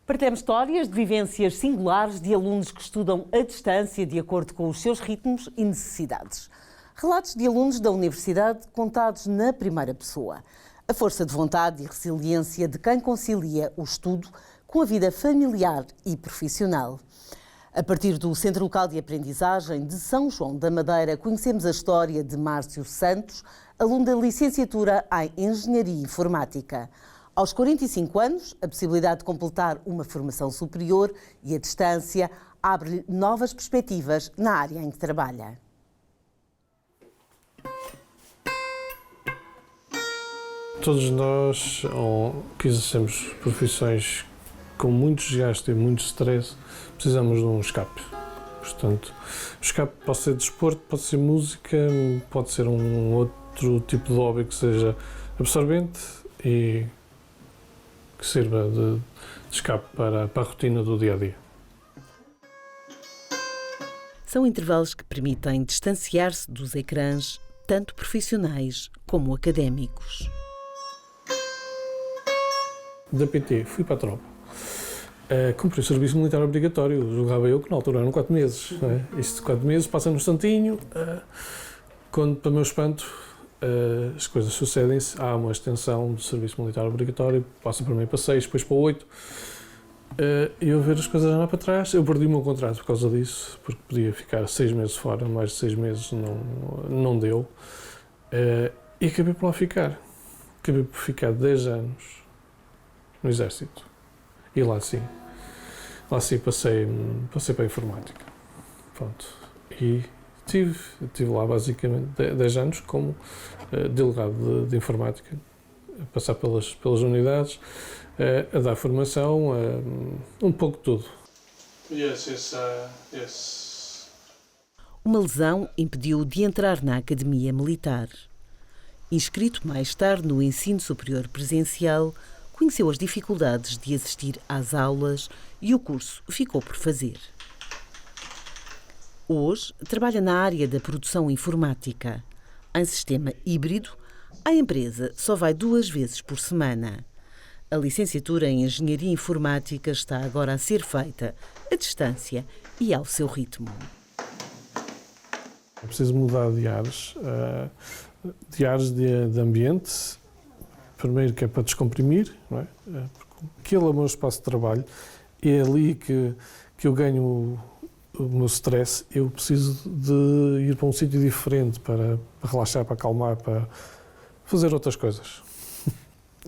Partilhamos histórias de vivências singulares de alunos que estudam à distância de acordo com os seus ritmos e necessidades. Relatos de alunos da universidade contados na primeira pessoa. A força de vontade e resiliência de quem concilia o estudo com a vida familiar e profissional. A partir do Centro Local de Aprendizagem de São João da Madeira, conhecemos a história de Márcio Santos, aluno da licenciatura em Engenharia Informática. Aos 45 anos, a possibilidade de completar uma formação superior e a distância abre-lhe novas perspectivas na área em que trabalha. Todos nós, que exercemos profissões com muito desgaste e muito stress, precisamos de um escape. Portanto, o escape pode ser desporto, pode ser música, pode ser um outro tipo de hobby que seja absorvente e que sirva de escape para a rotina do dia-a-dia. São intervalos que permitem distanciar-se dos ecrãs, tanto profissionais como académicos. Da PT fui para a tropa. Cumpri o serviço militar obrigatório, julgava eu que na altura eram 4 meses. Não é? Isto 4 meses passa num instantinho, quando, para o meu espanto, as coisas sucedem-se, há uma extensão do serviço militar obrigatório, passa primeiro para 6, depois para 8, e eu ver as coisas andar para trás, eu perdi o meu contrato por causa disso, porque podia ficar 6 meses fora, mais de 6 meses não deu, e acabei por lá ficar. Acabei por ficar 10 anos no Exército, e lá sim passei para a informática. Pronto. E Estive lá basicamente 10 anos como delegado de informática, a passar pelas unidades, a dar formação, um pouco de tudo. Uma lesão impediu-o de entrar na academia militar. Inscrito mais tarde no ensino superior presencial, conheceu as dificuldades de assistir às aulas e o curso ficou por fazer. Hoje, trabalha na área da produção informática. Em sistema híbrido, a empresa só vai 2 vezes por semana. A licenciatura em Engenharia Informática está agora a ser feita à distância e ao seu ritmo. É preciso mudar de ares de ambiente. Primeiro que é para descomprimir, não é? Porque aquele é o meu espaço de trabalho e é ali que eu ganho o meu stress. Eu preciso de ir para um sítio diferente para relaxar, para acalmar, para fazer outras coisas.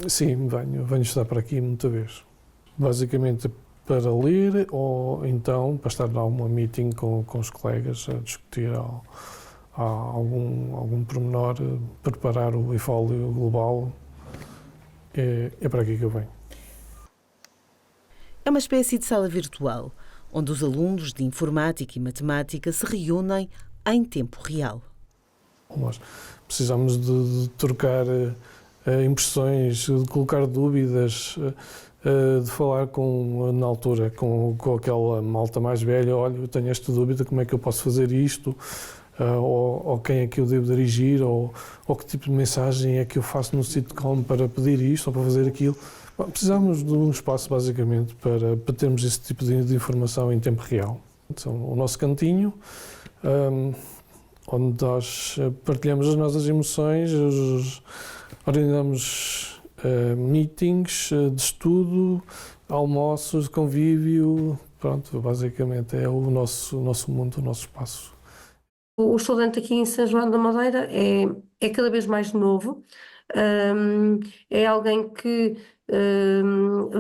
Sim, venho estudar para aqui muita vez. Basicamente para ler ou então para estar em alguma meeting com os colegas a discutir algum pormenor, preparar o e-folio global. É para aqui que eu venho. É uma espécie de sala virtual, onde os alunos de informática e matemática se reúnem em tempo real. Nós precisamos de trocar impressões, de colocar dúvidas, de falar na altura com aquela malta mais velha. Olha, eu tenho esta dúvida, como é que eu posso fazer isto? Ou quem é que eu devo dirigir? Ou que tipo de mensagem é que eu faço no sitcom para pedir isto ou para fazer aquilo? Precisamos de um espaço, basicamente, para termos esse tipo de informação em tempo real. Então, o nosso cantinho, onde nós partilhamos as nossas emoções, organizamos meetings de estudo, almoços, convívio. Pronto, basicamente é o nosso mundo, o nosso espaço. O estudante aqui em São João da Madeira é cada vez mais novo, é alguém que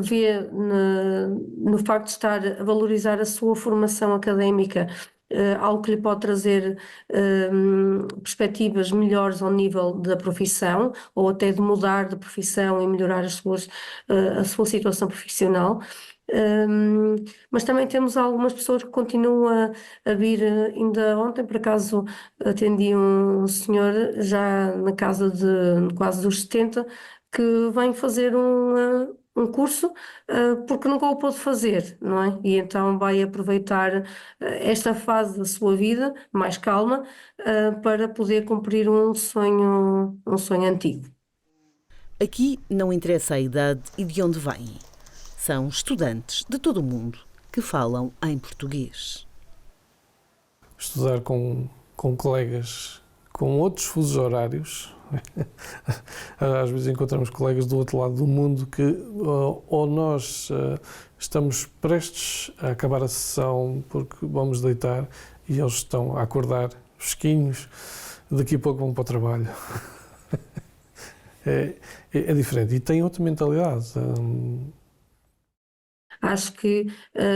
vê no facto de estar a valorizar a sua formação académica algo que lhe pode trazer perspectivas melhores ao nível da profissão ou até de mudar de profissão e melhorar a sua situação profissional. Mas também temos algumas pessoas que continuam a vir. Ainda ontem, por acaso, atendi um senhor já na casa de quase dos 70 que vem fazer um curso porque nunca o pôde fazer, não é? E então vai aproveitar esta fase da sua vida, mais calma, para poder cumprir um sonho antigo. Aqui não interessa a idade e de onde vêm. São estudantes de todo o mundo que falam em português. Estudar com colegas com outros fusos horários. Às vezes encontramos colegas do outro lado do mundo que ou nós estamos prestes a acabar a sessão porque vamos deitar e eles estão a acordar fresquinhos, daqui a pouco vão para o trabalho. É diferente e tem outra mentalidade. Acho que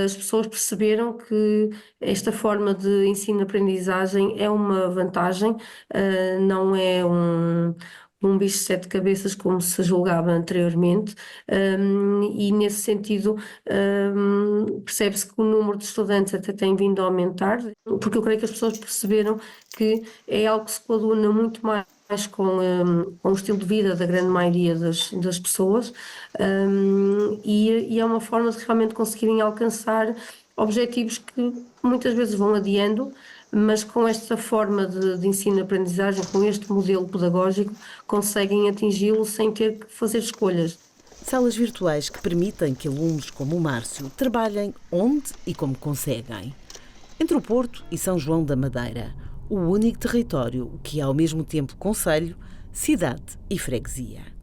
as pessoas perceberam que esta forma de ensino-aprendizagem é uma vantagem, não é um bicho de sete cabeças como se julgava anteriormente, e nesse sentido percebe-se que o número de estudantes até tem vindo a aumentar, porque eu creio que as pessoas perceberam que é algo que se coaduna muito mais com o estilo de vida da grande maioria das pessoas, e é uma forma de realmente conseguirem alcançar objetivos que muitas vezes vão adiando, mas com esta forma de ensino-aprendizagem, com este modelo pedagógico, conseguem atingi-lo sem ter que fazer escolhas. Salas virtuais que permitem que alunos como o Márcio trabalhem onde e como conseguem. Entre o Porto e São João da Madeira, o único território que é ao mesmo tempo concelho, cidade e freguesia.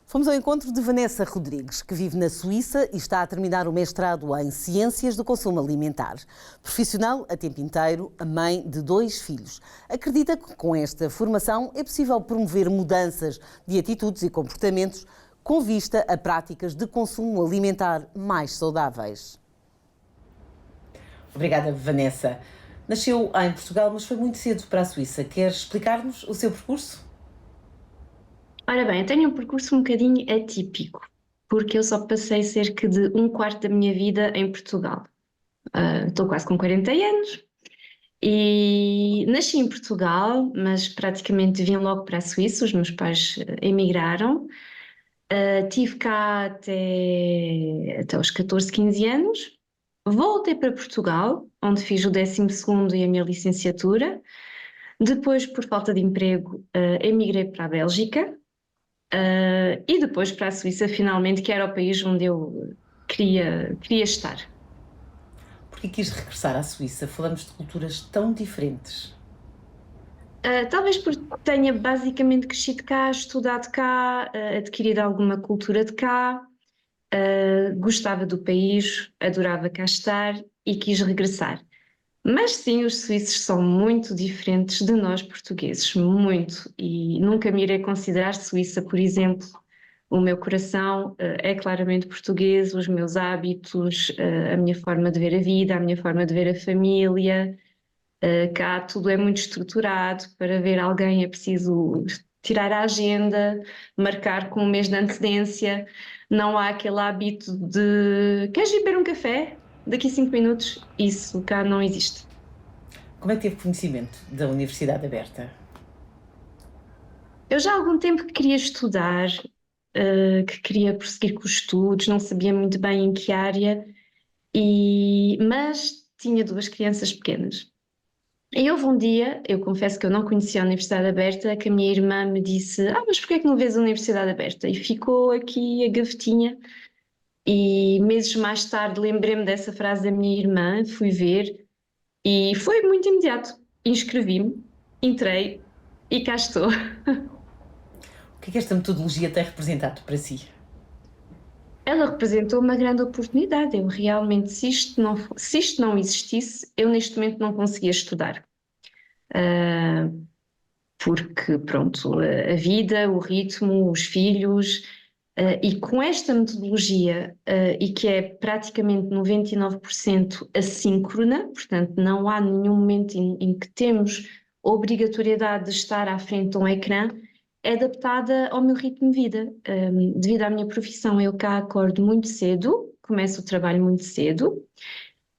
Fomos ao encontro de Vanessa Rodrigues, que vive na Suíça e está a terminar o mestrado em Ciências do Consumo Alimentar. Profissional a tempo inteiro, a mãe de 2 filhos. Acredita que com esta formação é possível promover mudanças de atitudes e comportamentos com vista a práticas de consumo alimentar mais saudáveis. Obrigada, Vanessa. Nasceu em Portugal, mas foi muito cedo para a Suíça. Quer explicar-nos o seu percurso? Ora bem, eu tenho um percurso um bocadinho atípico, porque eu só passei cerca de 1/4 da minha vida em Portugal. Estou quase com 40 anos e nasci em Portugal, mas praticamente vim logo para a Suíça, os meus pais emigraram. Estive cá até os 14, 15 anos. Voltei para Portugal, onde fiz o 12º e a minha licenciatura. Depois, por falta de emprego, emigrei para a Bélgica. E depois para a Suíça, finalmente, que era o país onde eu queria estar. Por que quis regressar à Suíça? Falamos de culturas tão diferentes. Talvez porque tenha basicamente crescido cá, estudado cá, adquirido alguma cultura de cá, gostava do país, adorava cá estar e quis regressar. Mas sim, os suíços são muito diferentes de nós portugueses, muito, e nunca me irei considerar suíça, por exemplo. O meu coração é claramente português, os meus hábitos, a minha forma de ver a vida, a minha forma de ver a família. Cá tudo é muito estruturado, para ver alguém é preciso tirar a agenda, marcar com um mês de antecedência, não há aquele hábito de queres ir beber um café? Daqui a 5 minutos, isso cá não existe. Como é que teve conhecimento da Universidade Aberta? Eu já há algum tempo que queria estudar, que queria prosseguir com os estudos, não sabia muito bem em que área, mas tinha 2 crianças pequenas. E houve um dia, eu confesso que eu não conhecia a Universidade Aberta, que a minha irmã me disse: mas porquê é que não vês a Universidade Aberta? E ficou aqui a gavetinha. E meses mais tarde lembrei-me dessa frase da minha irmã, fui ver e foi muito imediato. Inscrevi-me, entrei e cá estou. O que é que esta metodologia tem representado para si? Ela representou uma grande oportunidade. Eu realmente, se isto não existisse, eu neste momento não conseguia estudar. Porque, pronto, a vida, o ritmo, os filhos, e com esta metodologia, e que é praticamente 99% assíncrona, portanto, não há nenhum momento em que temos obrigatoriedade de estar à frente de um ecrã, é adaptada ao meu ritmo de vida. Devido à minha profissão, eu cá acordo muito cedo, começo o trabalho muito cedo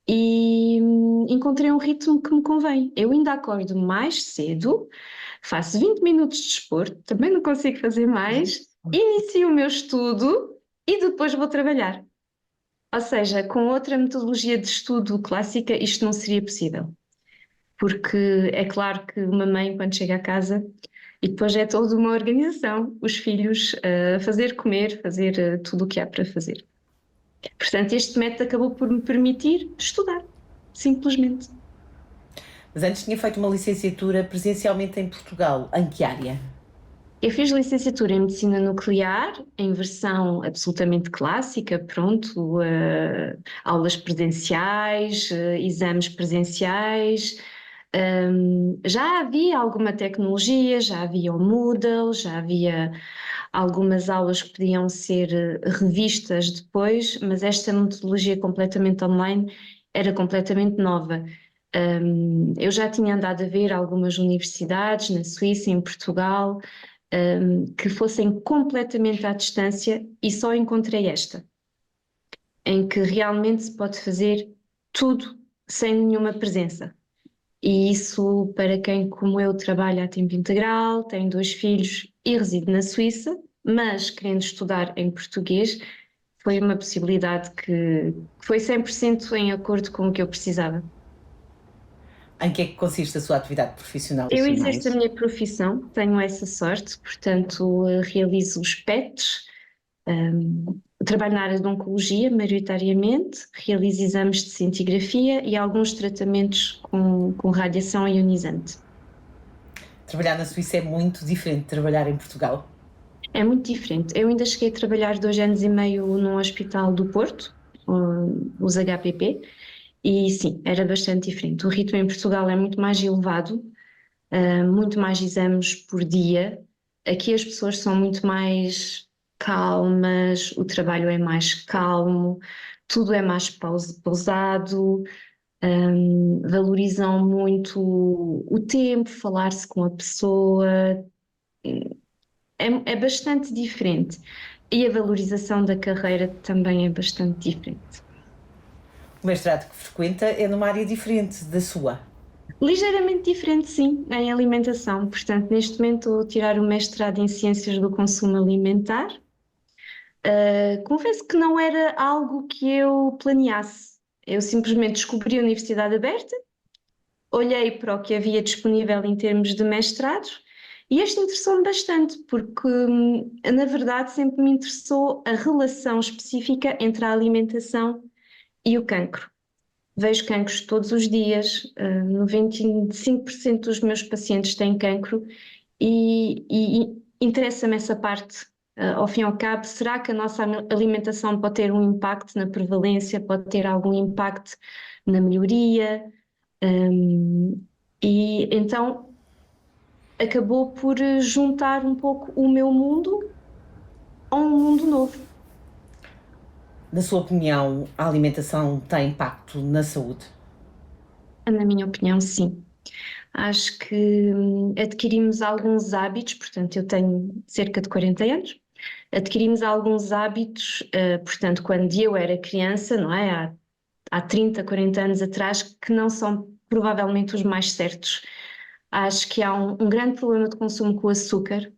e encontrei um ritmo que me convém. Eu ainda acordo mais cedo, faço 20 minutos de desporto, também não consigo fazer mais, inicio o meu estudo e depois vou trabalhar. Ou seja, com outra metodologia de estudo clássica, isto não seria possível. Porque é claro que uma mãe, quando chega a casa, E depois é toda uma organização, os filhos fazer comer, fazer tudo o que há para fazer. Portanto, este método acabou por me permitir estudar, simplesmente. Mas antes tinha feito uma licenciatura presencialmente em Portugal. Em que área? Eu fiz licenciatura em Medicina Nuclear, em versão absolutamente clássica, pronto, aulas presenciais, exames presenciais. Já havia alguma tecnologia, já havia o Moodle, já havia algumas aulas que podiam ser revistas depois, mas esta metodologia completamente online era completamente nova. Eu já tinha andado a ver algumas universidades na Suíça, em Portugal, que fossem completamente à distância e só encontrei esta, em que realmente se pode fazer tudo sem nenhuma presença. E isso, para quem, como eu, trabalha a tempo integral, tem 2 filhos e reside na Suíça, mas querendo estudar em português, foi uma possibilidade que foi 100% em acordo com o que eu precisava. Em que é que consiste a sua atividade profissional? Eu exerço a minha profissão, tenho essa sorte, portanto, realizo os PETs, trabalho na área de oncologia, maioritariamente, realizo exames de cintigrafia e alguns tratamentos com radiação ionizante. Trabalhar na Suíça é muito diferente de trabalhar em Portugal? É muito diferente. Eu ainda cheguei a trabalhar 2 anos e meio num hospital do Porto, os HPP, e sim, era bastante diferente. O ritmo em Portugal é muito mais elevado, muito mais exames por dia. Aqui as pessoas são muito mais calmas, o trabalho é mais calmo, tudo é mais pausado, valorizam muito o tempo, falar-se com a pessoa. É bastante diferente. E a valorização da carreira também é bastante diferente. O mestrado que frequenta é numa área diferente da sua? Ligeiramente diferente, sim, em alimentação. Portanto, neste momento estou a tirar o mestrado em Ciências do Consumo Alimentar. Confesso que não era algo que eu planeasse. Eu simplesmente descobri a Universidade Aberta, olhei para o que havia disponível em termos de mestrados e este interessou-me bastante, porque, na verdade, sempre me interessou a relação específica entre a alimentação e o cancro. Vejo cancros todos os dias, 95% dos meus pacientes têm cancro e interessa-me essa parte. Ao fim e ao cabo, será que a nossa alimentação pode ter um impacto na prevalência, pode ter algum impacto na melhoria? E então acabou por juntar um pouco o meu mundo a um mundo novo. Na sua opinião, a alimentação tem impacto na saúde? Na minha opinião, sim. Acho que adquirimos alguns hábitos, portanto, eu tenho cerca de 40 anos, adquirimos alguns hábitos, portanto, quando eu era criança, não é? Há 30, 40 anos atrás, que não são provavelmente os mais certos. Acho que há um grande problema de consumo com açúcar,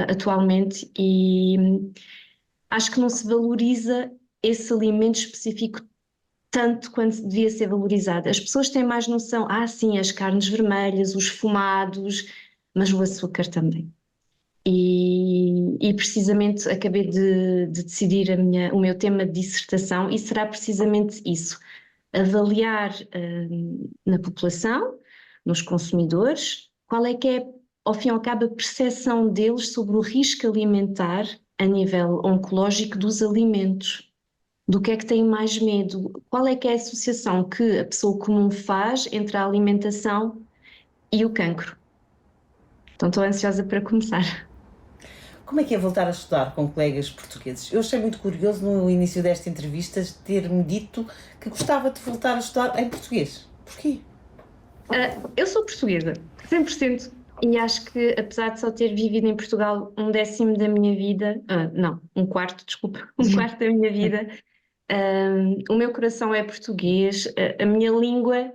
atualmente, e acho que não se valoriza esse alimento específico tanto quanto devia ser valorizado. As pessoas têm mais noção, sim, as carnes vermelhas, os fumados, mas o açúcar também. E precisamente acabei de decidir o meu tema de dissertação e será precisamente isso, avaliar na população, nos consumidores, qual é que é, ao fim e ao cabo, a percepção deles sobre o risco alimentar a nível oncológico dos alimentos. Do que é que têm mais medo? Qual é que é a associação que a pessoa comum faz entre a alimentação e o cancro? Então estou ansiosa para começar. Como é que é voltar a estudar com colegas portugueses? Eu achei muito curioso no início desta entrevista ter-me dito que gostava de voltar a estudar em português. Porquê? Eu sou portuguesa, 100%, e acho que apesar de só ter vivido em Portugal 1/10 da minha vida, não, 1/4, desculpa, 1/4 da minha vida, o meu coração é português, a minha língua,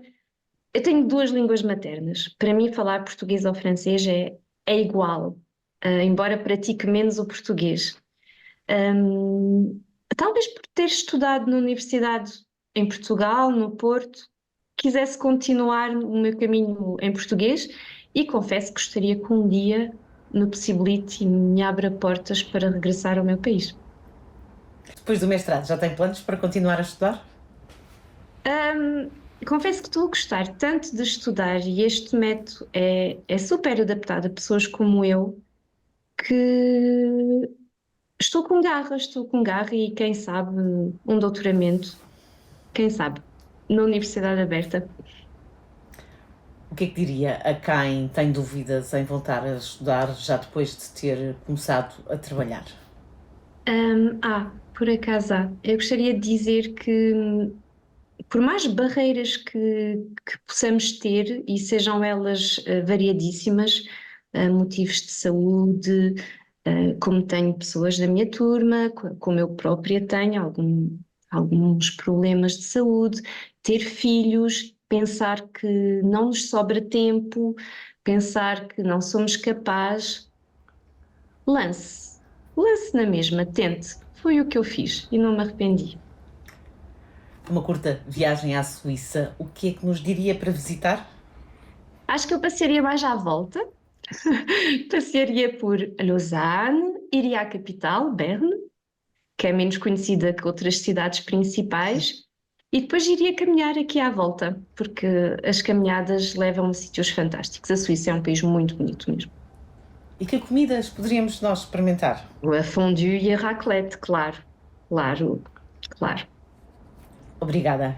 eu tenho 2 línguas maternas. Para mim falar português ou francês é igual, embora pratique menos o português. Talvez por ter estudado na universidade em Portugal, no Porto, quisesse continuar o meu caminho em português e confesso que gostaria que um dia me possibilite e me abra portas para regressar ao meu país. Depois do mestrado, já tem planos para continuar a estudar? Confesso que estou a gostar tanto de estudar e este método é super adaptado a pessoas como eu, que estou com garra e quem sabe um doutoramento, quem sabe, na Universidade Aberta. O que é que diria a quem tem dúvidas em voltar a estudar já depois de ter começado a trabalhar? Por acaso há. Eu gostaria de dizer que, por mais barreiras que possamos ter, e sejam elas variadíssimas, motivos de saúde, como tenho pessoas da minha turma, como eu própria tenho alguns problemas de saúde, ter filhos, pensar que não nos sobra tempo, pensar que não somos capazes, lance na mesma, tente. Foi o que eu fiz e não me arrependi. Uma curta viagem à Suíça, o que é que nos diria para visitar? Acho que eu passaria mais à volta. Passaria por Lausanne, iria à capital, Berne, que é menos conhecida que outras cidades principais, e depois iria caminhar aqui à volta, porque as caminhadas levam a sítios fantásticos. A Suíça é um país muito bonito mesmo. E que comidas poderíamos nós experimentar? A fondue e a raclette, claro. Claro. Obrigada.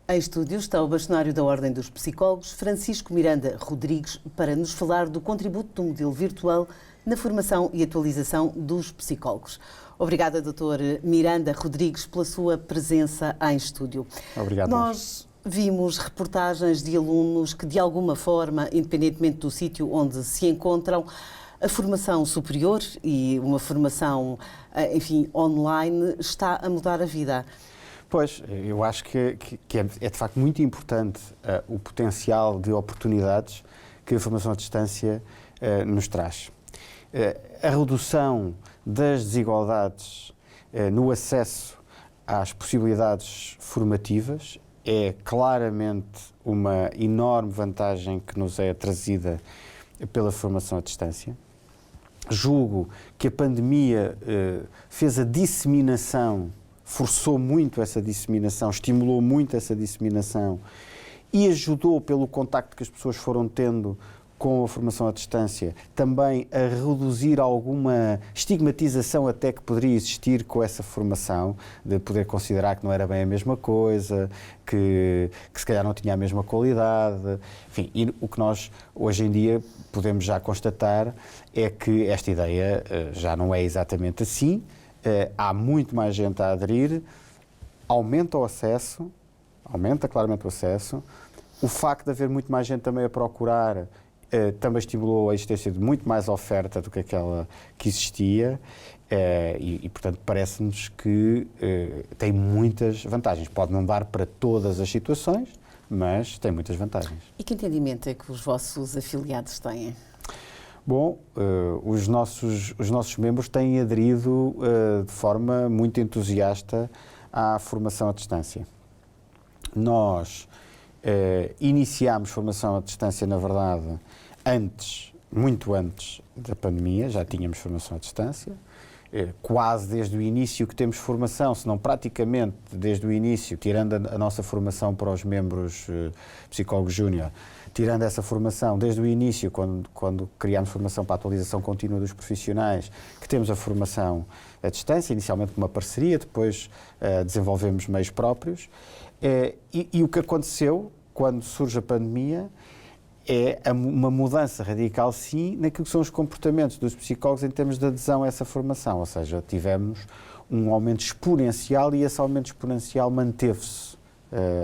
Em estúdio está o bastonário da Ordem dos Psicólogos, Francisco Miranda Rodrigues, para nos falar do contributo do modelo virtual na formação e atualização dos psicólogos. Obrigada, Dr. Miranda Rodrigues, pela sua presença em estúdio. Obrigado. Nós vimos reportagens de alunos que, de alguma forma, independentemente do sítio onde se encontram, a formação superior e uma formação, enfim, online, está a mudar a vida. Pois, eu acho que é de facto muito importante o potencial de oportunidades que a formação à distância nos traz. A redução das desigualdades no acesso às possibilidades formativas é claramente uma enorme vantagem que nos é trazida pela formação à distância. Julgo que a pandemia fez a disseminação, forçou muito essa disseminação, estimulou muito essa disseminação e ajudou, pelo contacto que as pessoas foram tendo com a formação à distância, também a reduzir alguma estigmatização até que poderia existir com essa formação, de poder considerar que não era bem a mesma coisa, que se calhar não tinha a mesma qualidade. Enfim, e o que nós hoje em dia podemos já constatar é que esta ideia já não é exatamente assim. Há muito mais gente a aderir, aumenta claramente o acesso. O facto de haver muito mais gente também a procurar também estimulou a existência de muito mais oferta do que aquela que existia e portanto, parece-nos que tem muitas vantagens. Pode não dar para todas as situações, mas tem muitas vantagens. E que entendimento é que os vossos afiliados têm? Bom, os nossos membros têm aderido de forma muito entusiasta à formação à distância. Nós iniciámos formação à distância, na verdade, muito antes da pandemia, já tínhamos formação à distância, quase desde o início que temos formação, se não praticamente desde o início, tirando a nossa formação para os membros psicólogos júnior, tirando essa formação desde o início, quando criámos formação para a atualização contínua dos profissionais, que temos a formação à distância, inicialmente com uma parceria, depois desenvolvemos meios próprios, e o que aconteceu quando surge a pandemia é uma mudança radical, sim, naquilo que são os comportamentos dos psicólogos em termos de adesão a essa formação, ou seja, tivemos um aumento exponencial e esse aumento exponencial manteve-se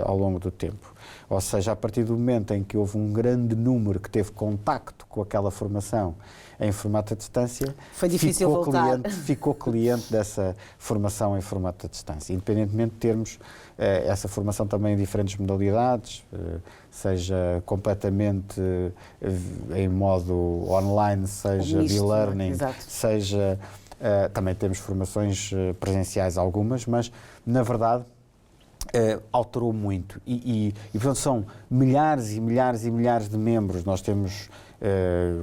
ao longo do tempo. Ou seja, a partir do momento em que houve um grande número que teve contacto com aquela formação em formato à distância, foi difícil voltar. Ficou cliente dessa formação em formato à distância, independentemente de termos essa formação também em diferentes modalidades, seja completamente em modo online, seja e-learning, seja também temos formações presenciais algumas, mas na verdade alterou muito e portanto são milhares e milhares e milhares de membros. Nós temos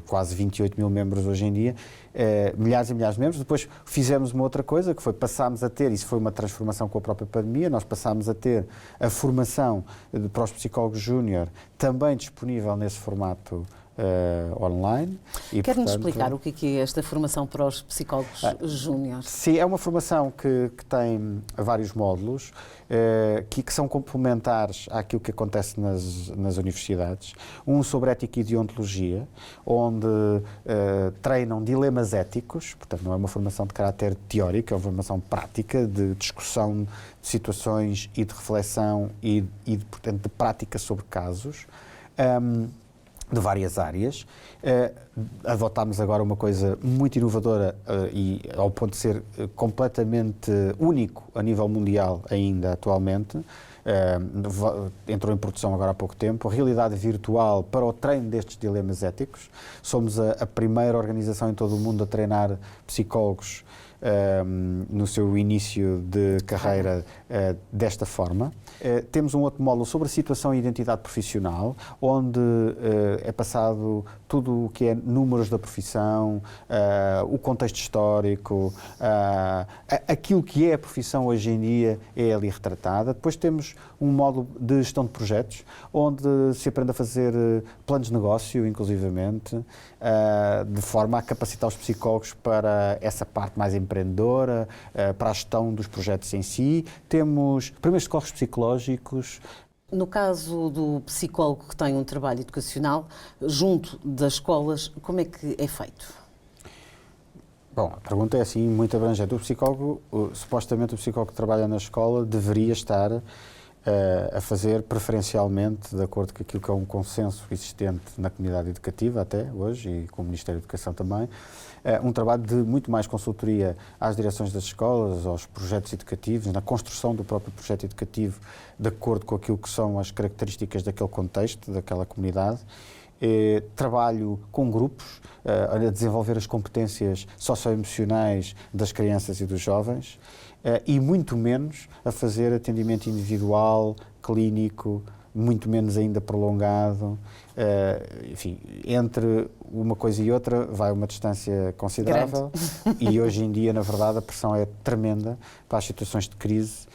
quase 28 mil membros hoje em dia, milhares e milhares de membros. Depois fizemos uma outra coisa, que foi passámos a ter, isso foi uma transformação com a própria pandemia, nós passámos a ter a formação para os psicólogos júnior também disponível nesse formato online. Quer-nos explicar o que é esta formação para os psicólogos júniores? Sim, é uma formação que tem vários módulos que são complementares àquilo que acontece nas universidades. Um sobre ética e deontologia, onde treinam dilemas éticos, portanto não é uma formação de caráter teórico, é uma formação prática de discussão de situações e de reflexão e portanto, de prática sobre casos. De várias áreas. Adotámos agora uma coisa muito inovadora e ao ponto de ser completamente único a nível mundial ainda atualmente. Entrou em produção agora há pouco tempo, a realidade virtual para o treino destes dilemas éticos. Somos a primeira organização em todo o mundo a treinar psicólogos no seu início de carreira desta forma. Temos um outro módulo sobre a situação e identidade profissional, onde é passado tudo o que é números da profissão, o contexto histórico, aquilo que é a profissão hoje em dia é ali retratada. Depois temos um módulo de gestão de projetos, onde se aprende a fazer planos de negócio, inclusivamente, de forma a capacitar os psicólogos para essa parte mais empreendedora, para a gestão dos projetos em si. Temos primeiros socorros psicológicos. No caso do psicólogo que tem um trabalho educacional, junto das escolas, como é que é feito? Bom, a pergunta é assim muito abrangente. O psicólogo, supostamente o psicólogo que trabalha na escola deveria estar a fazer preferencialmente, de acordo com aquilo que é um consenso existente na comunidade educativa até hoje e com o Ministério da Educação também, um trabalho de muito mais consultoria às direções das escolas, aos projetos educativos, na construção do próprio projeto educativo, de acordo com aquilo que são as características daquele contexto, daquela comunidade. Trabalho com grupos, a desenvolver as competências socioemocionais das crianças e dos jovens, e muito menos a fazer atendimento individual, clínico, muito menos ainda prolongado. Enfim, entre uma coisa e outra vai uma distância considerável e hoje em dia, na verdade, a pressão é tremenda para as situações de crise,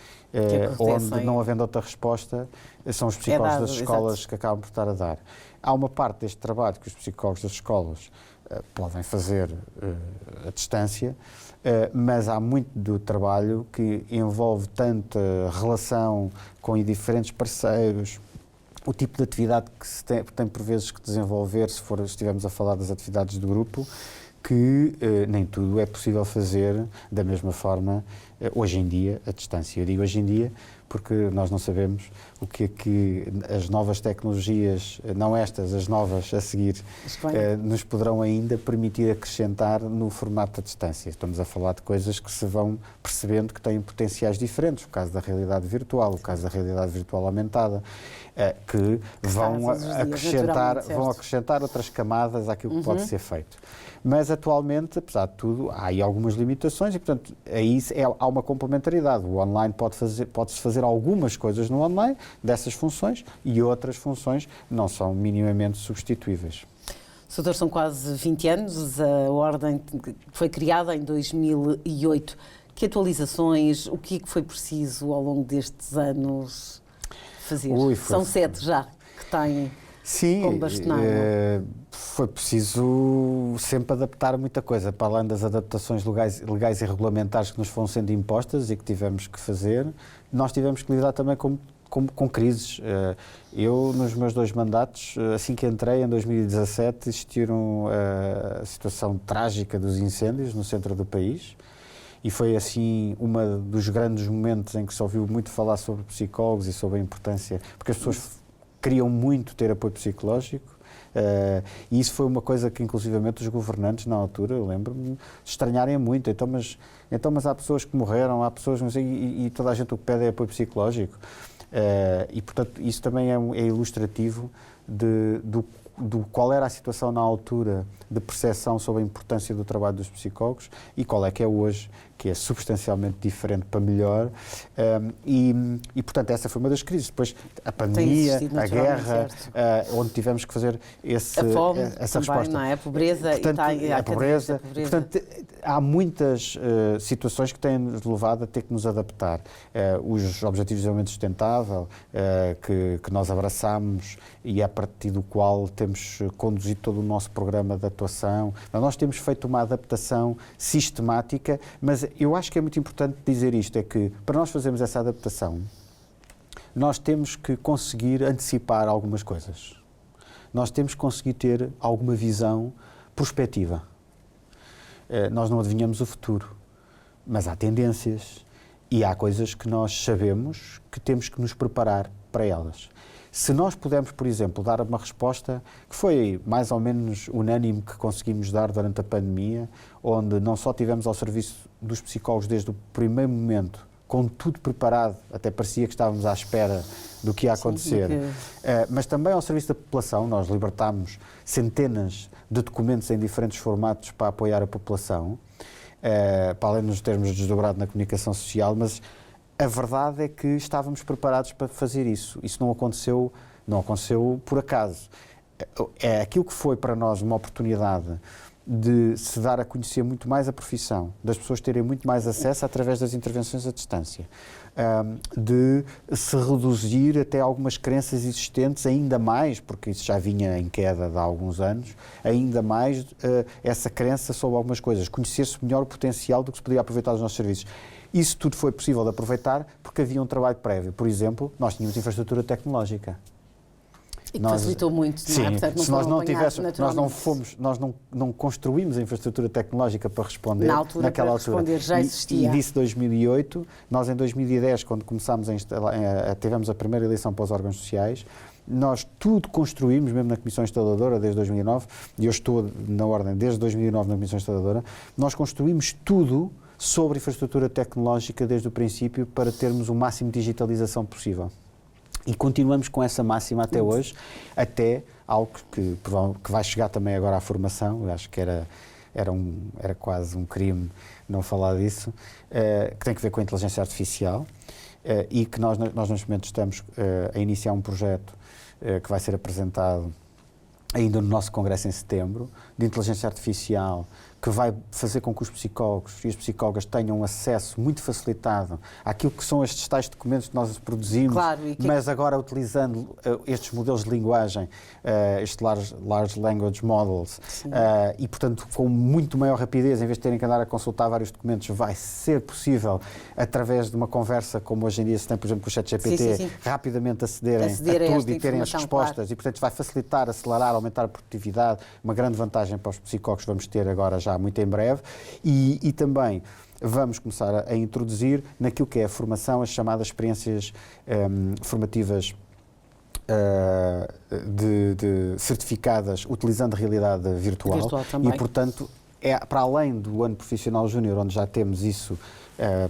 onde, não havendo outra resposta, são os psicólogos das escolas que acabam por estar a dar. Há uma parte deste trabalho que os psicólogos das escolas podem fazer à distância, mas há muito do trabalho que envolve tanta relação com diferentes parceiros, o tipo de atividade que se tem por vezes que desenvolver, se estivermos a falar das atividades do grupo, que nem tudo é possível fazer da mesma forma hoje em dia, à distância. Eu digo hoje em dia porque nós não sabemos o que é que as novas tecnologias, não estas, as novas a seguir, nos poderão ainda permitir acrescentar no formato à distância. Estamos a falar de coisas que se vão percebendo que têm potenciais diferentes, o caso da realidade virtual, o caso da realidade virtual aumentada, que vão acrescentar outras camadas àquilo que pode ser feito. Mas atualmente, apesar de tudo, há aí algumas limitações e, portanto, aí há uma complementaridade. O online pode-se fazer algumas coisas no online, dessas funções, e outras funções não são minimamente substituíveis. Doutor, são quase 20 anos, a Ordem foi criada em 2008. Que atualizações, o que foi preciso ao longo destes anos fazer? São 7 já que têm como bastonário. Foi preciso sempre adaptar muita coisa, para além das adaptações legais e regulamentares que nos foram sendo impostas e que tivemos que fazer, nós tivemos que lidar também com crises. Eu, nos meus 2 mandatos, assim que entrei, em 2017, existiram a situação trágica dos incêndios no centro do país, e foi assim um dos grandes momentos em que se ouviu muito falar sobre psicólogos e sobre a importância, porque as pessoas queriam muito ter apoio psicológico, e isso foi uma coisa que inclusivamente os governantes na altura, eu lembro-me, estranharem muito. Então, mas há pessoas que morreram, há pessoas, e toda a gente o que pede é apoio psicológico. E portanto isso também é ilustrativo do qual era a situação na altura de percepção sobre a importância do trabalho dos psicólogos e qual é que é hoje, que é substancialmente diferente para melhor, portanto, essa foi uma das crises. Depois, a pandemia, a guerra, onde tivemos que fazer essa também, resposta. Não é? A pobreza, portanto, a pobreza. Portanto, há muitas situações que têm-nos levado a ter que nos adaptar. Os Objetivos de Desenvolvimento Sustentável, que nós abraçámos e a partir do qual temos conduzido todo o nosso programa de atuação. Nós temos feito uma adaptação sistemática, mas eu acho que é muito importante dizer isto, é que para nós fazermos essa adaptação, nós temos que conseguir antecipar algumas coisas. Nós temos que conseguir ter alguma visão prospectiva. Nós não adivinhamos o futuro, mas há tendências e há coisas que nós sabemos que temos que nos preparar para elas. Se nós pudermos, por exemplo, dar uma resposta que foi mais ou menos unânime que conseguimos dar durante a pandemia, onde não só tivemos ao serviço dos psicólogos desde o primeiro momento, com tudo preparado, até parecia que estávamos à espera do que ia acontecer, mas também ao serviço da população, nós libertámos centenas de documentos em diferentes formatos para apoiar a população, para além dos termos desdobrado na comunicação social, mas a verdade é que estávamos preparados para fazer isso. Isso não aconteceu por acaso. É aquilo que foi para nós uma oportunidade de se dar a conhecer muito mais a profissão, das pessoas terem muito mais acesso através das intervenções à distância, de se reduzir até algumas crenças existentes ainda mais, porque isso já vinha em queda de há alguns anos, ainda mais essa crença sobre algumas coisas, conhecer-se melhor o potencial do que se podia aproveitar dos nossos serviços. Isso tudo foi possível de aproveitar porque havia um trabalho prévio. Por exemplo, nós tínhamos infraestrutura tecnológica. E que facilitou muito, não é? Portanto, se nós não tivéssemos, nós não construímos a infraestrutura tecnológica para responder naquela altura. Responder, já existia. E disse 2008, nós em 2010, quando começámos tivemos a primeira eleição para os órgãos sociais, nós tudo construímos, mesmo na Comissão Instaladora, desde 2009, e eu estou na ordem desde 2009 na Comissão Instaladora, nós construímos tudo sobre infraestrutura tecnológica desde o princípio para termos o máximo de digitalização possível. E continuamos com essa máxima até hoje, até algo que vai chegar também agora à formação. Eu acho que era quase um crime não falar disso, que tem que ver com a inteligência artificial e que nós neste momento estamos a iniciar um projeto que vai ser apresentado ainda no nosso congresso em setembro, de inteligência artificial, que vai fazer com que os psicólogos e as psicólogas tenham acesso muito facilitado àquilo que são estes tais documentos que nós produzimos, mas agora utilizando estes modelos de linguagem, estes large language models, e portanto com muito maior rapidez, em vez de terem que andar a consultar vários documentos, vai ser possível, através de uma conversa como hoje em dia se tem, por exemplo, com o ChatGPT, rapidamente acederem a tudo e terem as respostas, e portanto vai facilitar, acelerar, aumentar a produtividade, uma grande vantagem para os psicólogos que vamos ter agora já muito em breve, e também vamos começar a introduzir naquilo que é a formação, as chamadas experiências formativas certificadas utilizando a realidade virtual e, portanto, para além do ano profissional júnior, onde já temos isso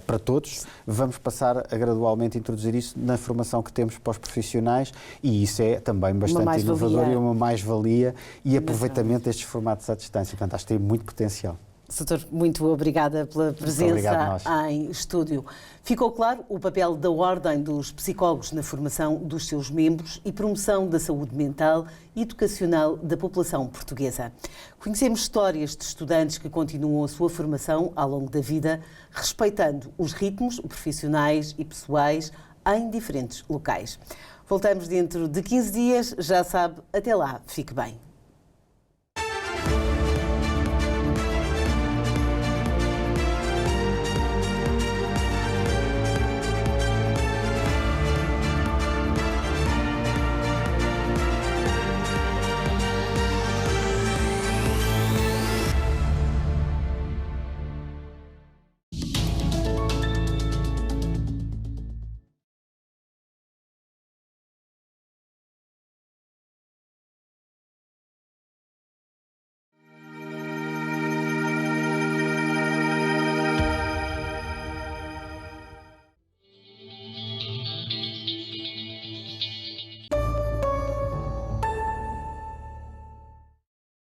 para todos, vamos passar a gradualmente introduzir isso na formação que temos para os profissionais, e isso é também bastante inovador e uma mais-valia e aproveitamento destes formatos à distância. Portanto, acho que tem muito potencial. Doutor, muito obrigada pela presença em estúdio. Ficou claro o papel da Ordem dos Psicólogos na formação dos seus membros e promoção da saúde mental e educacional da população portuguesa. Conhecemos histórias de estudantes que continuam a sua formação ao longo da vida, respeitando os ritmos profissionais e pessoais em diferentes locais. Voltamos dentro de 15 dias, já sabe, até lá, fique bem.